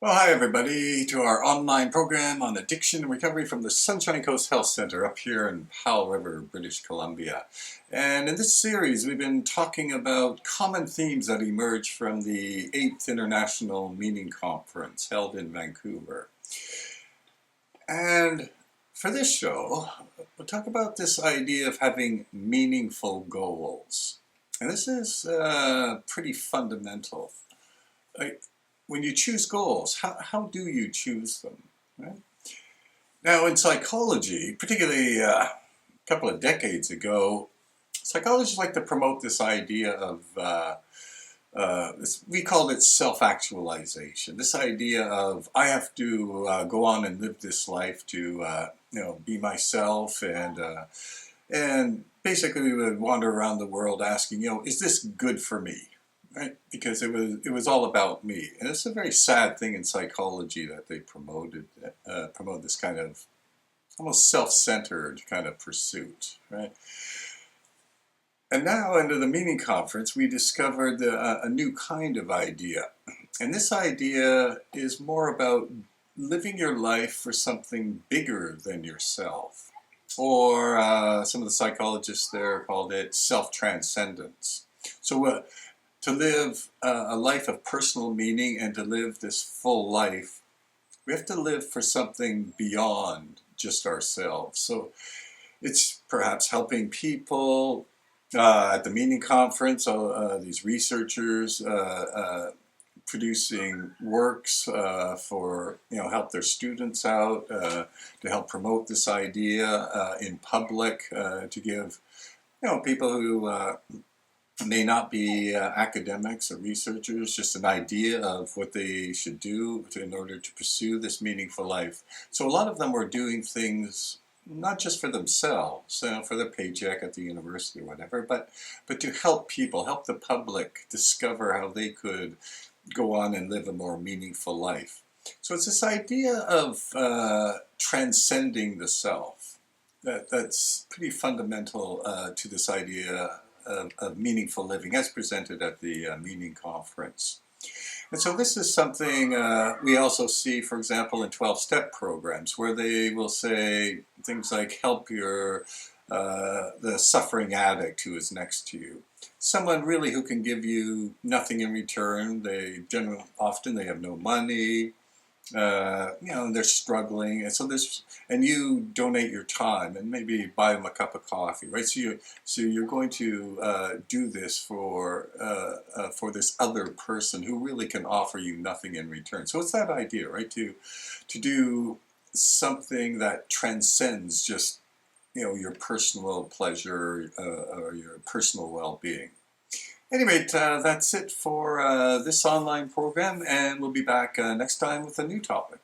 Well, hi everybody to our online program on addiction and recovery from the Sunshine Coast Health Center up here in Powell River, British Columbia. And in this series, we've been talking about common themes that emerge from the 8th International Meaning Conference held in Vancouver. And for this show, we'll talk about this idea of having meaningful goals. And this is pretty fundamental. When you choose goals, how do you choose them? Right? Now, in psychology, particularly a couple of decades ago, psychologists like to promote this idea of, we called it self-actualization. This idea of I have to go on and live this life to, be myself, and basically we would wander around the world asking, is this good for me? Right? Because it was all about me, and it's a very sad thing in psychology that they promote this kind of almost self-centered kind of pursuit, right? And now, under the Meaning Conference, we discovered a new kind of idea, and this idea is more about living your life for something bigger than yourself, or some of the psychologists there called it self-transcendence. So to live a life of personal meaning and to live this full life, we have to live for something beyond just ourselves. So it's perhaps helping people at the Meaning Conference, these researchers producing works for, help their students out, to help promote this idea in public, to give, people who may not be academics or researchers, just an idea of what they should do in order to pursue this meaningful life. So a lot of them were doing things not just for themselves, for their paycheck at the university or whatever, but to help people, help the public discover how they could go on and live a more meaningful life. So it's this idea of transcending the self that's pretty fundamental to this idea of meaningful living as presented at the Meaning Conference. And so this is something we also see, for example, in 12-step programs where they will say things like help the suffering addict who is next to you. Someone really who can give you nothing in return. Often they have no money. And they're struggling, and and you donate your time and maybe buy them a cup of coffee, right? So you're going to do this for this other person who really can offer you nothing in return. So it's that idea, right? To do something that transcends just your personal pleasure or your personal well-being. Anyway, that's it for this online program, and we'll be back next time with a new topic.